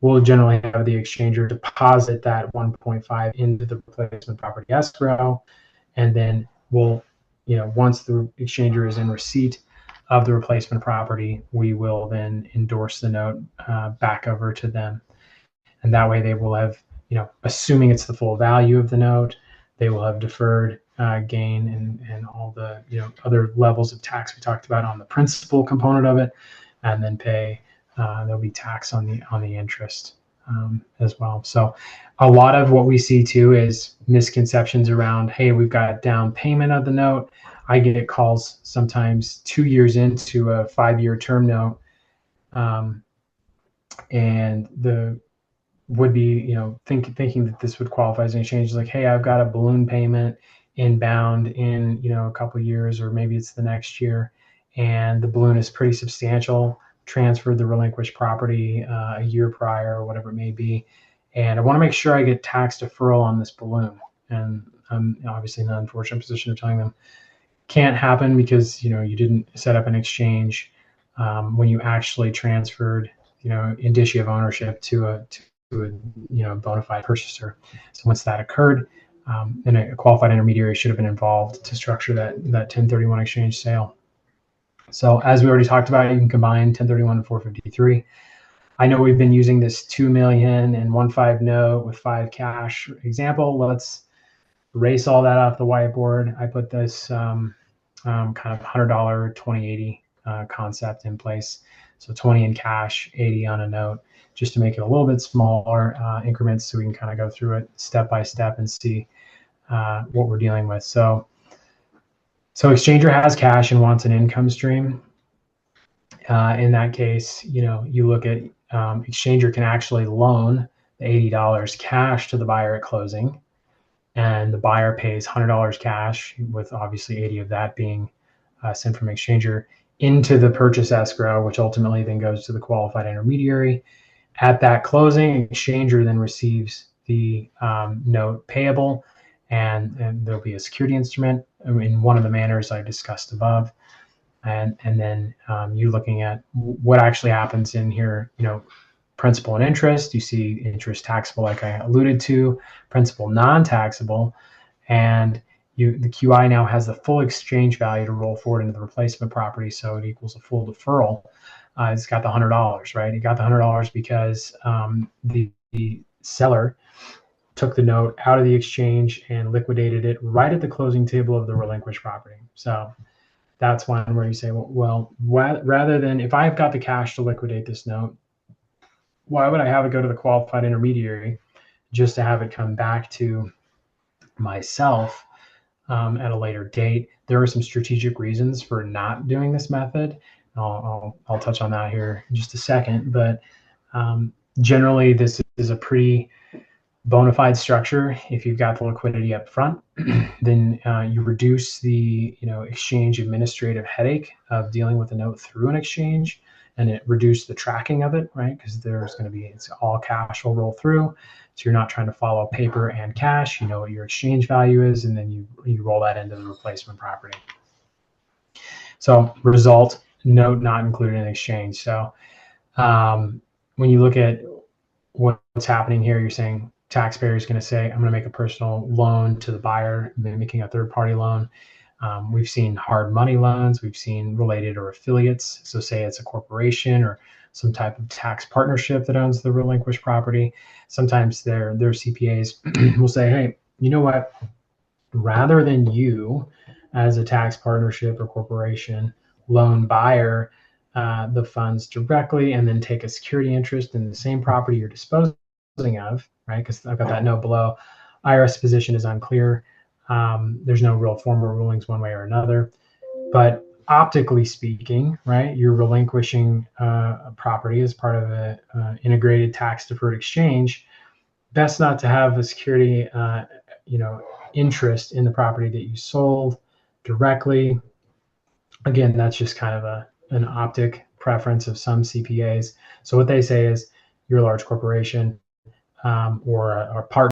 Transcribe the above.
we'll generally have the exchanger deposit that 1.5 into the replacement property escrow, and then we'll, once the exchanger is in receipt of the replacement property, we will then endorse the note back over to them. And that way they will have, assuming it's the full value of the note, they will have deferred gain and all the, other levels of tax we talked about on the principal component of it, and then pay, there'll be tax on the interest as well. So a lot of what we see too is misconceptions around, hey, we've got a down payment of the note. I get calls sometimes 2 years into a 5-year term note, and the would be, thinking that this would qualify as an exchange, like, hey, I've got a balloon payment inbound in, a couple of years, or maybe it's the next year, and the balloon is pretty substantial, transferred the relinquished property a year prior or whatever it may be, and I want to make sure I get tax deferral on this balloon. And I'm obviously in the unfortunate position of telling them can't happen, because you didn't set up an exchange when you actually transferred indicia of ownership to a bona fide purchaser. So once that occurred, then a qualified intermediary should have been involved to structure that 1031 exchange sale. So as we already talked about, you can combine 1031 and 453. I know we've been using this 2 million and 1.5 note with 5 cash example. Let's erase all that off the whiteboard. I put this kind of $100 2080 concept in place. So 20 in cash, 80 on a note, just to make it a little bit smaller increments, so we can kind of go through it step by step and see what we're dealing with. So exchanger has cash and wants an income stream. In that case, you look at exchanger can actually loan the $80 cash to the buyer at closing, and the buyer pays $100 cash, with obviously 80 of that being sent from exchanger into the purchase escrow, which ultimately then goes to the qualified intermediary. At that closing, exchanger then receives the note payable, and there'll be a security instrument in one of the manners I discussed above. And then you looking at what actually happens in here, principal and interest. You see interest taxable, like I alluded to, principal non-taxable, and the QI now has the full exchange value to roll forward into the replacement property, so it equals a full deferral. It's got the $100, right? It got the $100 because the seller took the note out of the exchange and liquidated it right at the closing table of the relinquished property. So that's one where you say, well, rather than, if I've got the cash to liquidate this note, why would I have it go to the qualified intermediary just to have it come back to myself at a later date? There are some strategic reasons for not doing this method. I'll touch on that here in just a second, but generally this is a pretty bona fide structure. If you've got the liquidity up front, then you reduce the exchange administrative headache of dealing with a note through an exchange, and it reduces the tracking of it, right? Because there's going to be, it's all cash will roll through, so you're not trying to follow paper and cash. You know what your exchange value is, and then you roll that into the replacement property. So result, note not included in exchange. So when you look at what's happening here, you're saying taxpayer is going to say, I'm going to make a personal loan to the buyer, making a third-party loan. We've seen hard money loans. We've seen related or affiliates. So say it's a corporation or some type of tax partnership that owns the relinquished property. Sometimes their CPAs will say, hey, you know what? Rather than you as a tax partnership or corporation loan buyer the funds directly and then take a security interest in the same property you're disposing of, right? Because I've got that note below. IRS position is unclear. There's no real formal rulings one way or another. But optically speaking, right, you're relinquishing a property as part of an integrated tax deferred exchange. Best not to have a security, interest in the property that you sold directly. Again, that's just kind of an optic preference of some CPAs. So what they say is, you're a large corporation or a partner